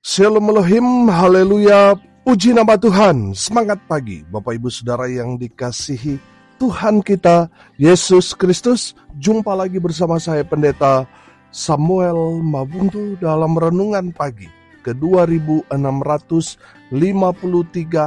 Shalom Elohim, haleluya, puji nama Tuhan. Semangat pagi Bapak Ibu Saudara yang dikasihi Tuhan kita Yesus Kristus. Jumpa lagi bersama saya Pendeta Samuel Mabuntu dalam renungan pagi ke 2653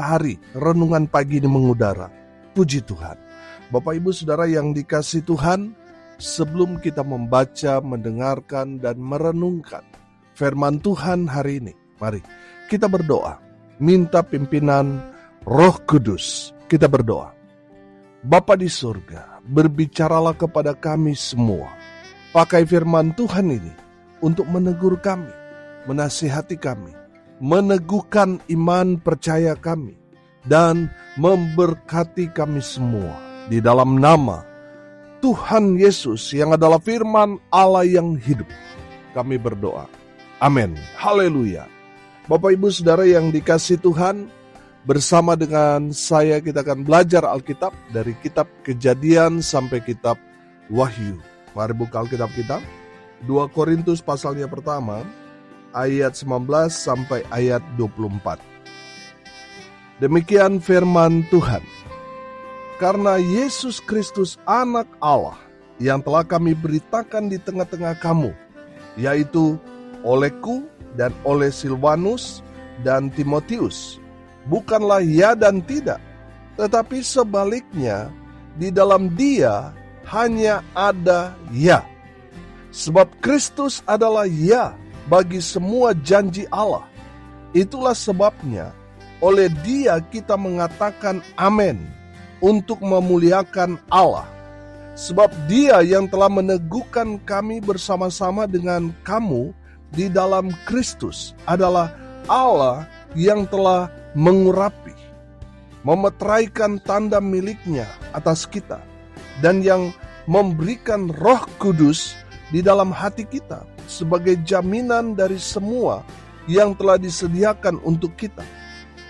hari. Renungan pagi ini mengudara. Puji Tuhan. Bapak Ibu Saudara yang dikasihi Tuhan, sebelum kita membaca, mendengarkan dan merenungkan firman Tuhan hari ini, mari kita berdoa, minta pimpinan Roh Kudus. Kita berdoa. Bapa di surga, berbicaralah kepada kami semua. Pakai firman Tuhan ini untuk menegur kami, menasihati kami, meneguhkan iman percaya kami, dan memberkati kami semua. Di dalam nama Tuhan Yesus yang adalah firman Allah yang hidup, kami berdoa. Amin. Haleluya. Bapak Ibu Saudara yang dikasihi Tuhan, bersama dengan saya kita akan belajar Alkitab dari kitab Kejadian sampai kitab Wahyu. Mari buka Alkitab kita. 2 Korintus pasalnya pertama, ayat 19 sampai ayat 24. Demikian firman Tuhan. Karena Yesus Kristus anak Allah yang telah kami beritakan di tengah-tengah kamu, yaitu olehku dan oleh Silvanus dan Timotius, bukanlah ya dan tidak, tetapi sebaliknya di dalam dia hanya ada ya. Sebab Kristus adalah ya bagi semua janji Allah. Itulah sebabnya oleh dia kita mengatakan amin untuk memuliakan Allah. Sebab dia yang telah meneguhkan kami bersama-sama dengan kamu di dalam Kristus adalah Allah yang telah mengurapi, memeteraikan tanda miliknya atas kita, dan yang memberikan Roh Kudus di dalam hati kita sebagai jaminan dari semua yang telah disediakan untuk kita.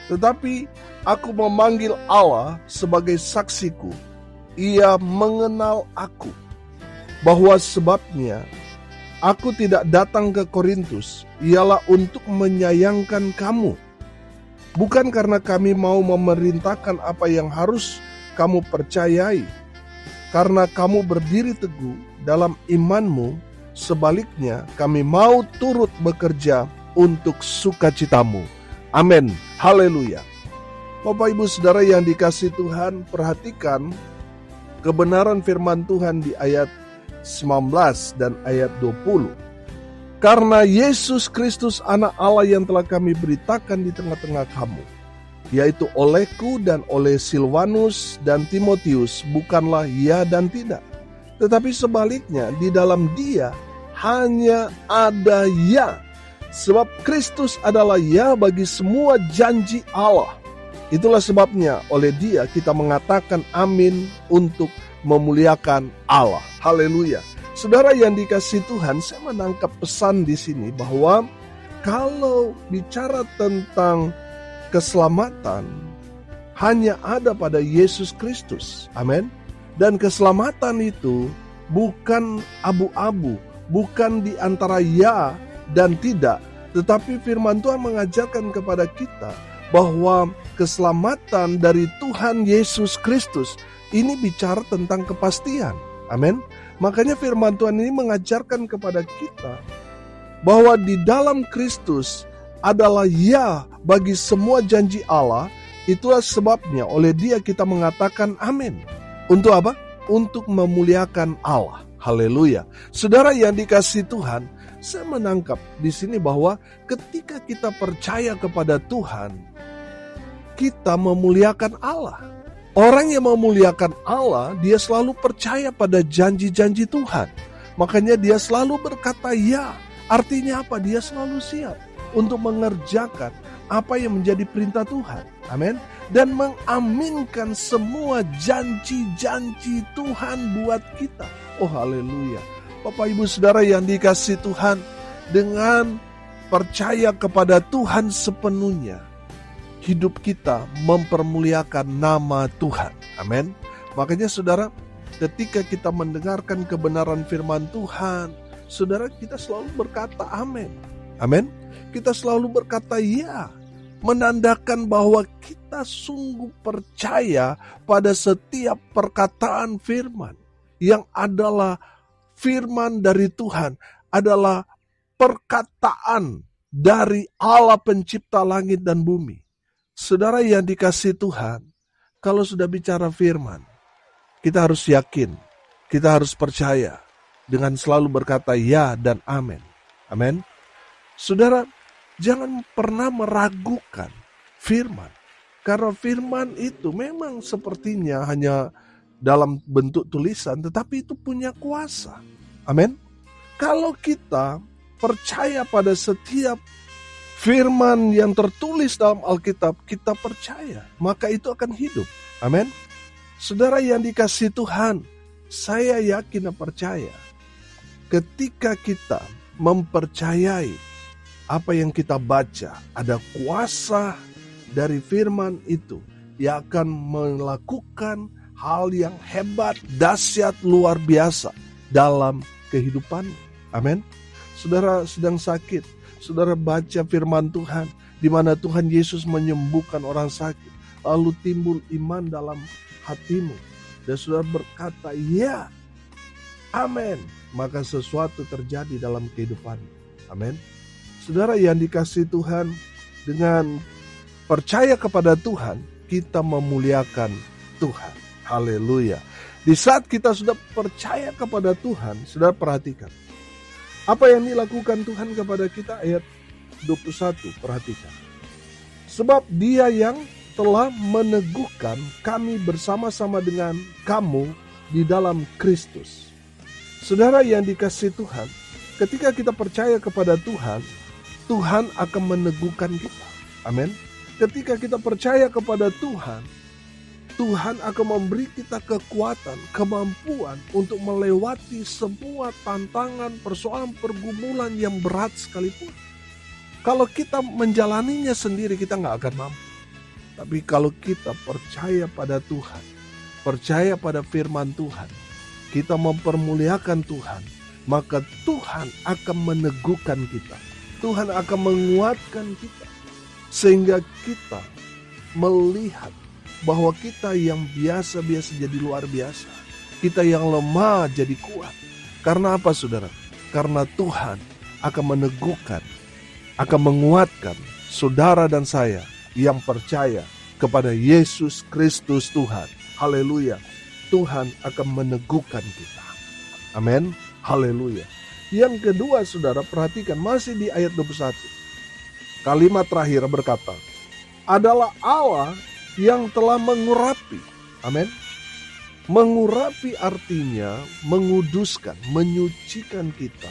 Tetapi aku memanggil Allah sebagai saksiku, ia mengenal aku, bahwa sebabnya aku tidak datang ke Korintus ialah untuk menyayangkan kamu. Bukan karena kami mau memerintahkan apa yang harus kamu percayai, karena kamu berdiri teguh dalam imanmu. Sebaliknya kami mau turut bekerja untuk sukacitamu. Amin. Haleluya. Bapak Ibu Saudara yang dikasihi Tuhan, perhatikan kebenaran firman Tuhan di ayat 19 dan ayat 20. Karena Yesus Kristus anak Allah yang telah kami beritakan di tengah-tengah kamu, yaitu olehku dan oleh Silvanus dan Timotius, bukanlah ya dan tidak, tetapi sebaliknya di dalam dia hanya ada ya. Sebab Kristus adalah ya bagi semua janji Allah. Itulah sebabnya oleh dia kita mengatakan amin untuk memuliakan Allah. Haleluya. Saudara yang dikasihi Tuhan, saya menangkap pesan di sini bahwa kalau bicara tentang keselamatan hanya ada pada Yesus Kristus. Amin. Dan keselamatan itu bukan abu-abu, bukan di antara ya dan tidak, tetapi firman Tuhan mengajarkan kepada kita bahwa keselamatan dari Tuhan Yesus Kristus ini bicara tentang kepastian. Amin. Makanya firman Tuhan ini mengajarkan kepada kita bahwa di dalam Kristus adalah ya bagi semua janji Allah. Itulah sebabnya oleh dia kita mengatakan amin. Untuk apa? Untuk memuliakan Allah. Haleluya. Saudara yang dikasihi Tuhan, saya menangkap di sini bahwa ketika kita percaya kepada Tuhan, kita memuliakan Allah. Orang yang memuliakan Allah, dia selalu percaya pada janji-janji Tuhan. Makanya dia selalu berkata ya. Artinya apa? Dia selalu siap untuk mengerjakan apa yang menjadi perintah Tuhan. Amin. Dan mengaminkan semua janji-janji Tuhan buat kita. Oh haleluya. Bapak Ibu Saudara yang dikasihi Tuhan, dengan percaya kepada Tuhan sepenuhnya, hidup kita mempermuliakan nama Tuhan. Amin. Makanya saudara, ketika kita mendengarkan kebenaran firman Tuhan, saudara kita selalu berkata amin. Amin. Kita selalu berkata ya, menandakan bahwa kita sungguh percaya pada setiap perkataan firman yang adalah firman dari Tuhan, adalah perkataan dari Allah pencipta langit dan bumi. Saudara yang dikasihi Tuhan, kalau sudah bicara firman, kita harus yakin, kita harus percaya dengan selalu berkata ya dan amin. Amin. Saudara, jangan pernah meragukan firman. Karena firman itu memang sepertinya hanya dalam bentuk tulisan, tetapi itu punya kuasa. Amin. Kalau kita percaya pada setiap firman yang tertulis dalam Alkitab, kita percaya, maka itu akan hidup. Amin. Saudara yang dikasihi Tuhan, saya yakin dan percaya ketika kita mempercayai apa yang kita baca, ada kuasa dari firman itu yang akan melakukan hal yang hebat, dahsyat, luar biasa dalam kehidupan. Amin. Saudara sedang sakit, saudara baca firman Tuhan, di mana Tuhan Yesus menyembuhkan orang sakit, lalu timbul iman dalam hatimu, dan saudara berkata ya, amin, maka sesuatu terjadi dalam kehidupanmu. Amin. Saudara yang dikasihi Tuhan, dengan percaya kepada Tuhan, kita memuliakan Tuhan. Haleluya. Di saat kita sudah percaya kepada Tuhan, saudara perhatikan apa yang dilakukan Tuhan kepada kita. Ayat 21, perhatikan. Sebab Dia yang telah meneguhkan kami bersama-sama dengan kamu di dalam Kristus. Saudara yang dikasihi Tuhan, ketika kita percaya kepada Tuhan, Tuhan akan meneguhkan kita. Amin. Ketika kita percaya kepada Tuhan, Tuhan akan memberi kita kekuatan, kemampuan untuk melewati semua tantangan, persoalan, pergumulan yang berat sekalipun. Kalau kita menjalaninya sendiri, kita nggak akan mampu. Tapi kalau kita percaya pada Tuhan, percaya pada firman Tuhan, kita mempermuliakan Tuhan, maka Tuhan akan meneguhkan kita. Tuhan akan menguatkan kita. Sehingga kita melihat bahwa kita yang biasa-biasa jadi luar biasa. Kita yang lemah jadi kuat. Karena apa, saudara? Karena Tuhan akan meneguhkan, akan menguatkan saudara dan saya yang percaya kepada Yesus Kristus Tuhan. Haleluya. Tuhan akan meneguhkan kita. Amin. Haleluya. Yang kedua, saudara, perhatikan masih di ayat 21. Kalimat terakhir berkata, adalah Allah yang telah mengurapi. Amin. Mengurapi artinya menguduskan, menyucikan kita,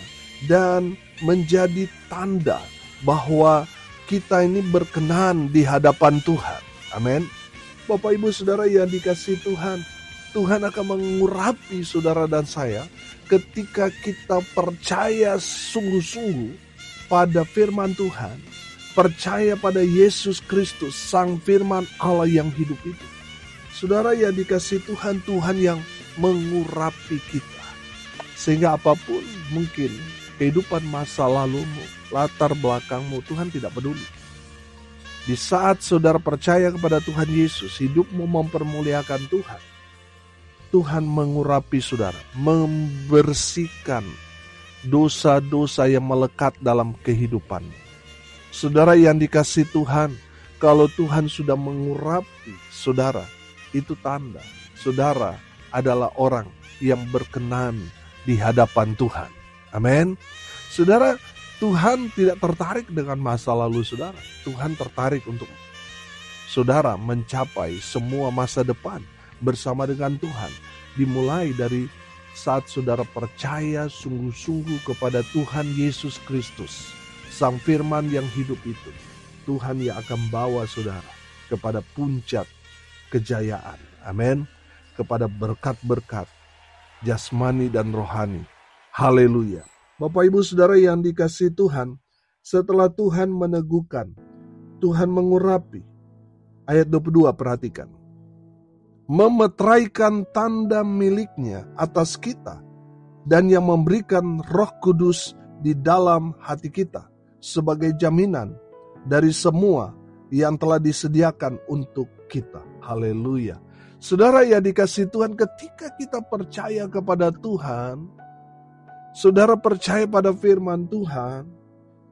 dan menjadi tanda bahwa kita ini berkenan di hadapan Tuhan. Amin. Bapak Ibu Saudara yang dikasihi Tuhan, Tuhan akan mengurapi saudara dan saya ketika kita percaya sungguh-sungguh pada firman Tuhan, percaya pada Yesus Kristus, Sang Firman Allah yang hidup itu. Saudara yang dikasihi Tuhan, Tuhan yang mengurapi kita. Sehingga apapun mungkin kehidupan masa lalumu, latar belakangmu, Tuhan tidak peduli. Di saat saudara percaya kepada Tuhan Yesus, hidupmu mempermuliakan Tuhan. Tuhan mengurapi saudara, membersihkan dosa-dosa yang melekat dalam kehidupanmu. Saudara yang dikasihi Tuhan, kalau Tuhan sudah mengurapi saudara, itu tanda saudara adalah orang yang berkenan di hadapan Tuhan. Amin. Saudara, Tuhan tidak tertarik dengan masa lalu saudara. Tuhan tertarik untuk saudara mencapai semua masa depan bersama dengan Tuhan. Dimulai dari saat saudara percaya sungguh-sungguh kepada Tuhan Yesus Kristus, Sang Firman yang hidup itu. Tuhan yang akan bawa saudara kepada puncak kejayaan. Amin. Kepada berkat-berkat jasmani dan rohani. Haleluya. Bapak Ibu Saudara yang dikasihi Tuhan, setelah Tuhan meneguhkan, Tuhan mengurapi. Ayat 22 perhatikan. Memeteraikan tanda miliknya atas kita, dan yang memberikan Roh Kudus di dalam hati kita. sebagai jaminan dari semua yang telah disediakan untuk kita. Haleluya. Saudara yang dikasihi Tuhan, ketika kita percaya kepada Tuhan, saudara percaya pada firman Tuhan,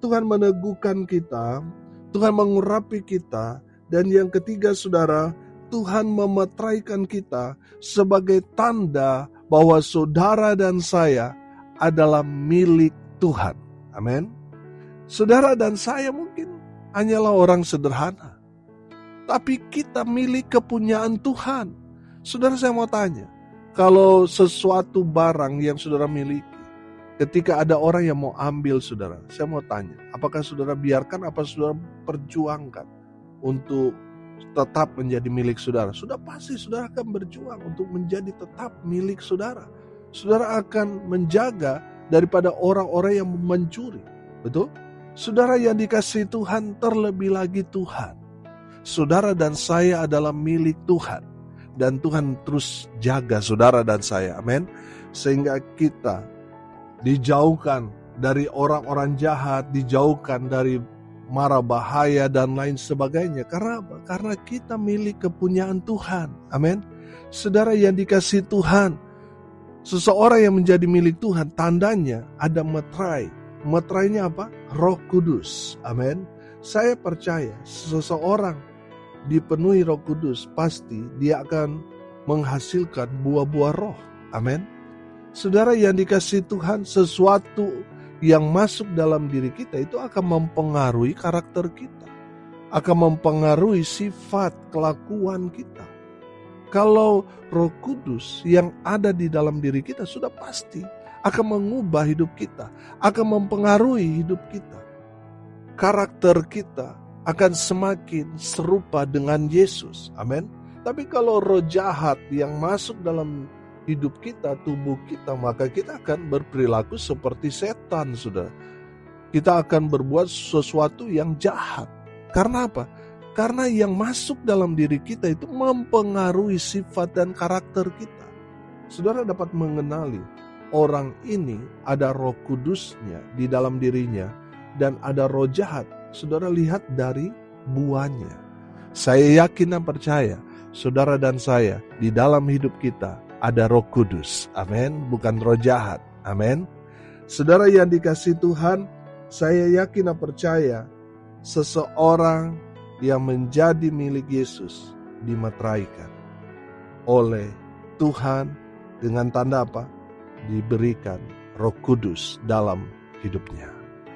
Tuhan meneguhkan kita, Tuhan mengurapi kita, dan yang ketiga saudara, Tuhan memeteraikan kita sebagai tanda bahwa saudara dan saya adalah milik Tuhan. Amin. Saudara dan saya mungkin hanyalah orang sederhana, tapi kita milik kepunyaan Tuhan. Saudara, saya mau tanya, kalau sesuatu barang yang saudara miliki, ketika ada orang yang mau ambil saudara, saya mau tanya, apakah saudara biarkan, apa saudara perjuangkan untuk tetap menjadi milik saudara? Sudah pasti saudara akan berjuang untuk menjadi tetap milik saudara. Saudara akan menjaga daripada orang-orang yang mencuri. Betul? Saudara yang dikasihi Tuhan, terlebih lagi Tuhan. Saudara dan saya adalah milik Tuhan. Dan Tuhan terus jaga saudara dan saya. Amin. Sehingga kita dijauhkan dari orang-orang jahat, dijauhkan dari mara bahaya dan lain sebagainya. Karena apa? Karena kita milik kepunyaan Tuhan. Amin. Saudara yang dikasihi Tuhan, seseorang yang menjadi milik Tuhan, tandanya ada meterai. Meterainya apa? Roh Kudus. Amin. Saya percaya seseorang dipenuhi Roh Kudus, pasti dia akan menghasilkan buah-buah roh. Amin. Saudara yang dikasihi Tuhan, sesuatu yang masuk dalam diri kita itu akan mempengaruhi karakter kita, akan mempengaruhi sifat kelakuan kita. Kalau Roh Kudus yang ada di dalam diri kita sudah pasti akan mengubah hidup kita, akan mempengaruhi hidup kita. Karakter kita akan semakin serupa dengan Yesus. Amin. Tapi kalau roh jahat yang masuk dalam hidup kita, tubuh kita, maka kita akan berperilaku seperti setan, saudara. Kita akan berbuat sesuatu yang jahat. Karena apa? Karena yang masuk dalam diri kita itu mempengaruhi sifat dan karakter kita. Saudara dapat mengenali orang ini ada Roh Kudusnya di dalam dirinya dan ada roh jahat. Saudara lihat dari buahnya. Saya yakin dan percaya, saudara dan saya di dalam hidup kita ada Roh Kudus. Amin. Bukan roh jahat. Amin. Saudara yang dikasihi Tuhan, saya yakin dan percaya seseorang yang menjadi milik Yesus dimeteraikan oleh Tuhan dengan tanda apa? Diberikan Roh Kudus dalam hidupnya.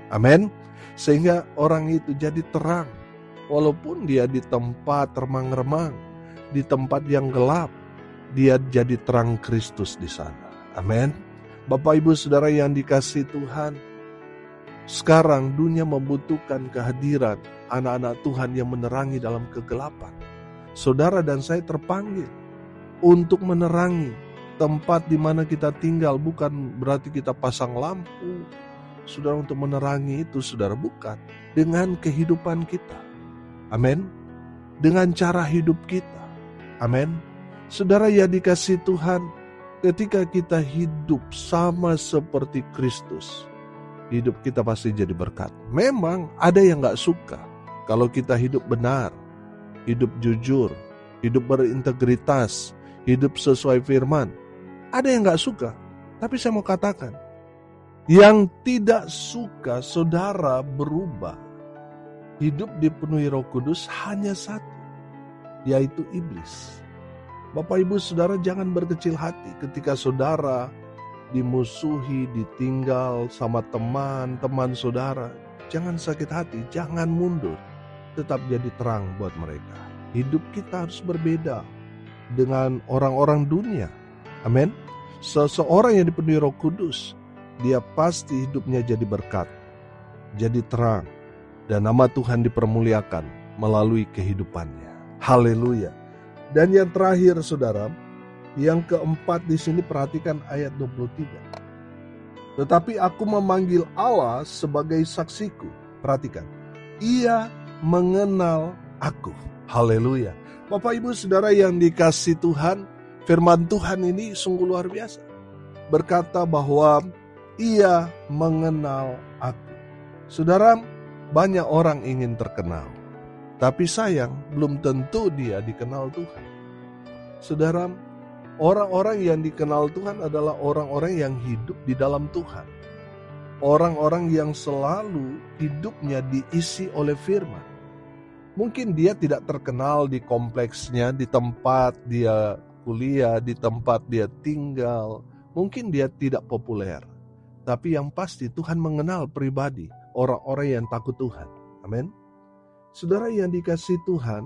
Amin. Sehingga orang itu jadi terang. Walaupun dia di tempat remang-remang, di tempat yang gelap, dia jadi terang Kristus di sana. Amin. Bapak Ibu Saudara yang dikasihi Tuhan, sekarang dunia membutuhkan kehadiran anak-anak Tuhan yang menerangi dalam kegelapan. Saudara dan saya terpanggil untuk menerangi tempat di mana kita tinggal. Bukan berarti kita pasang lampu, saudara, untuk menerangi itu, saudara, bukan. Dengan kehidupan kita. Amin. Dengan cara hidup kita. Amin. Saudara yang dikasihi Tuhan, ketika kita hidup sama seperti Kristus, hidup kita pasti jadi berkat. Memang ada yang gak suka kalau kita hidup benar, hidup jujur, hidup berintegritas, hidup sesuai firman. Ada yang gak suka. Tapi saya mau katakan, yang tidak suka saudara berubah, hidup dipenuhi Roh Kudus, hanya satu, yaitu iblis. Bapak Ibu Saudara, jangan berkecil hati ketika saudara dimusuhi, ditinggal sama teman-teman saudara. Jangan sakit hati, jangan mundur. Tetap jadi terang buat mereka. Hidup kita harus berbeda dengan orang-orang dunia. Amin. Seseorang yang dipenuhi Roh Kudus, dia pasti hidupnya jadi berkat, jadi terang, dan nama Tuhan dipermuliakan melalui kehidupannya. Haleluya. Dan yang terakhir saudara, yang keempat di sini, perhatikan ayat 23. Tetapi aku memanggil Allah sebagai saksiku. Perhatikan, Ia mengenal aku. Haleluya. Bapak Ibu Saudara yang dikasihi Tuhan, firman Tuhan ini sungguh luar biasa. Berkata bahwa Ia mengenal aku. Saudara, Banyak orang ingin terkenal, tapi sayang belum tentu dia dikenal Tuhan. Saudara, orang-orang yang dikenal Tuhan adalah orang-orang yang hidup di dalam Tuhan. Orang-orang yang selalu hidupnya diisi oleh firman. Mungkin dia tidak terkenal di kompleksnya, di tempat dia kuliah, di tempat dia tinggal. Mungkin dia tidak populer. Tapi yang pasti Tuhan mengenal pribadi orang-orang yang takut Tuhan. Amin. Saudara yang dikasihi Tuhan,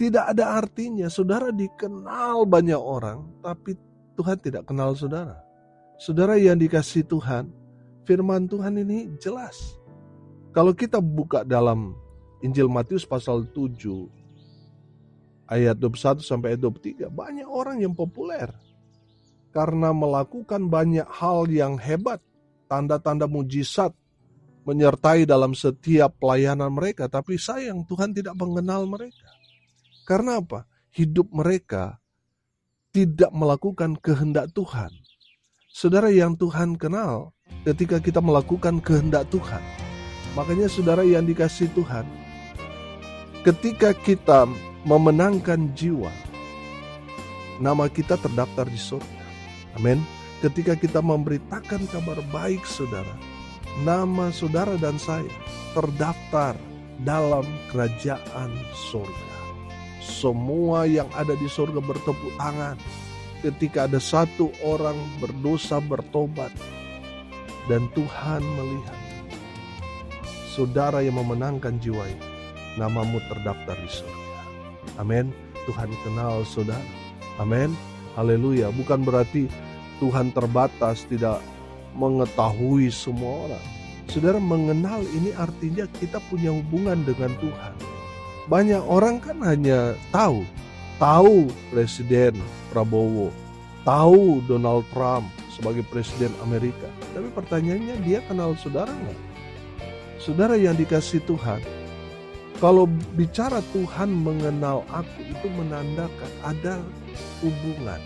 tidak ada artinya saudara dikenal banyak orang, tapi Tuhan tidak kenal saudara. Saudara yang dikasihi Tuhan, firman Tuhan ini jelas. Kalau kita buka dalam Injil Matius pasal 7, ayat 21 sampai ayat 23, banyak orang yang populer. Karena melakukan banyak hal yang hebat, tanda-tanda mujizat menyertai dalam setiap pelayanan mereka. Tapi sayang Tuhan tidak mengenal mereka. Karena apa? Hidup mereka tidak melakukan kehendak Tuhan. Saudara yang Tuhan kenal ketika kita melakukan kehendak Tuhan. Makanya saudara yang dikasihi Tuhan, ketika kita memenangkan jiwa, nama kita terdaftar di surga. Amin. Ketika kita memberitakan kabar baik saudara, nama saudara dan saya terdaftar dalam kerajaan surga. Semua yang ada di surga bertepuk tangan ketika ada satu orang berdosa bertobat dan Tuhan melihat saudara yang memenangkan jiwa ini, namamu terdaftar di surga. Amin. Tuhan kenal saudara. Amin. Haleluya. Bukan berarti Tuhan terbatas, tidak mengetahui semua orang. Saudara, mengenal ini artinya kita punya hubungan dengan Tuhan. Banyak orang kan hanya tahu Presiden Prabowo, tahu Donald Trump sebagai Presiden Amerika. Tapi pertanyaannya, dia kenal saudara nggak? Saudara yang dikasihi Tuhan, kalau bicara Tuhan mengenal aku, itu menandakan ada hubungan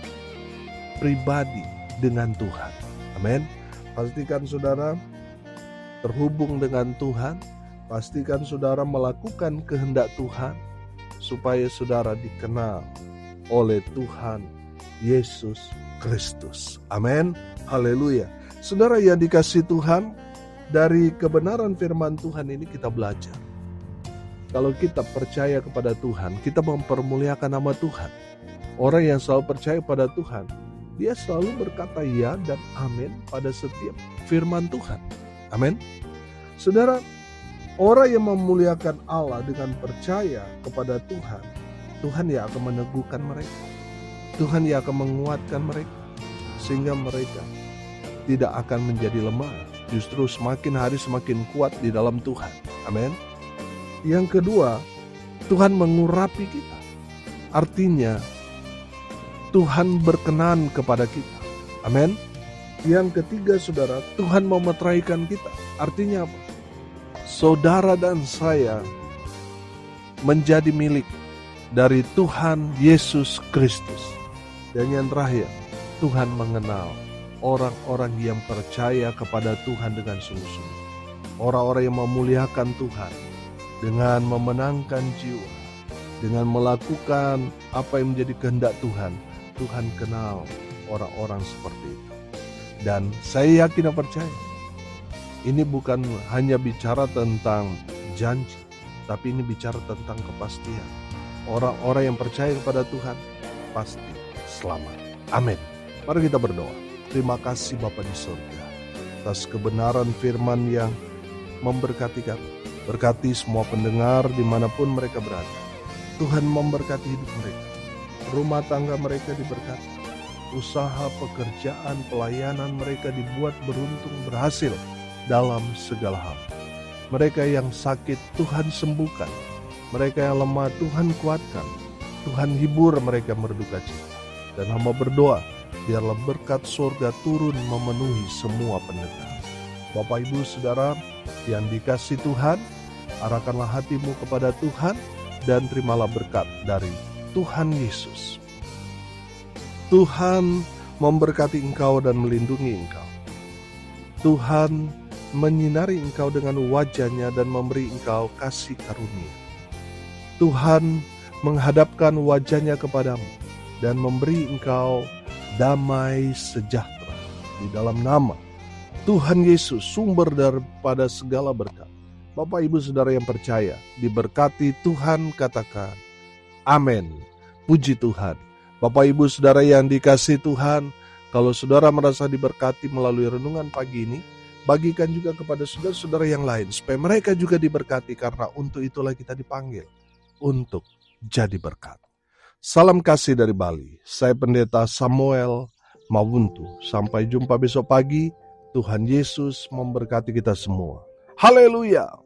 pribadi dengan Tuhan. Amin. Pastikan saudara terhubung dengan Tuhan. Pastikan saudara melakukan kehendak Tuhan supaya saudara dikenal oleh Tuhan Yesus Kristus. Amin. Haleluya. Saudara yang dikasihi Tuhan, dari kebenaran firman Tuhan ini kita belajar. Kalau kita percaya kepada Tuhan, kita mempermuliakan nama Tuhan. Orang yang selalu percaya pada Tuhan, dia selalu berkata ya dan amin pada setiap firman Tuhan. Amin. Saudara, orang yang memuliakan Allah dengan percaya kepada Tuhan, Tuhan yang akan meneguhkan mereka. Tuhan yang akan menguatkan mereka. Sehingga mereka tidak akan menjadi lemah. Justru semakin hari semakin kuat di dalam Tuhan. Amin. Yang kedua, Tuhan mengurapi kita. Artinya, Tuhan berkenan kepada kita. Amin. Yang ketiga saudara, Tuhan memeteraikan kita. Artinya apa? Saudara dan saya menjadi milik dari Tuhan Yesus Kristus. Dan yang terakhir, Tuhan mengenal orang-orang yang percaya kepada Tuhan dengan sungguh-sungguh. Orang-orang yang memuliakan Tuhan dengan memenangkan jiwa, dengan melakukan apa yang menjadi kehendak Tuhan. Tuhan kenal orang-orang seperti itu. Dan saya yakin dan percaya, ini bukan hanya bicara tentang janji, tapi ini bicara tentang kepastian. Orang-orang yang percaya kepada Tuhan pasti selamat. Amin. Mari kita berdoa. Terima kasih Bapa di surga atas kebenaran firman yang memberkati kami. Berkati semua pendengar dimanapun mereka berada. Tuhan memberkati hidup mereka. Rumah tangga mereka diberkati. Usaha, pekerjaan, pelayanan mereka dibuat beruntung, berhasil dalam segala hal. Mereka yang sakit Tuhan sembuhkan. Mereka yang lemah Tuhan kuatkan. Tuhan hibur mereka berduka cita. Dan hamba berdoa, biarlah berkat surga turun memenuhi semua pendengar. Bapak Ibu Saudara yang dikasihi Tuhan, arahkanlah hatimu kepada Tuhan dan terimalah berkat dari Tuhan Yesus. Tuhan memberkati engkau dan melindungi engkau. Tuhan menyinari engkau dengan wajah-Nya dan memberi engkau kasih karunia. Tuhan menghadapkan wajah-Nya kepadamu dan memberi engkau damai sejahtera. Di dalam nama Tuhan Yesus, sumber daripada segala berkat. Bapak Ibu Saudara yang percaya, diberkati Tuhan, katakan amin. Puji Tuhan. Bapak Ibu Saudara yang dikasihi Tuhan, kalau saudara merasa diberkati melalui renungan pagi ini, bagikan juga kepada saudara-saudara yang lain, supaya mereka juga diberkati, karena untuk itulah kita dipanggil, untuk jadi berkat. Salam kasih dari Bali, saya Pendeta Samuel Mawuntu. Sampai jumpa besok pagi, Tuhan Yesus memberkati kita semua. Haleluya!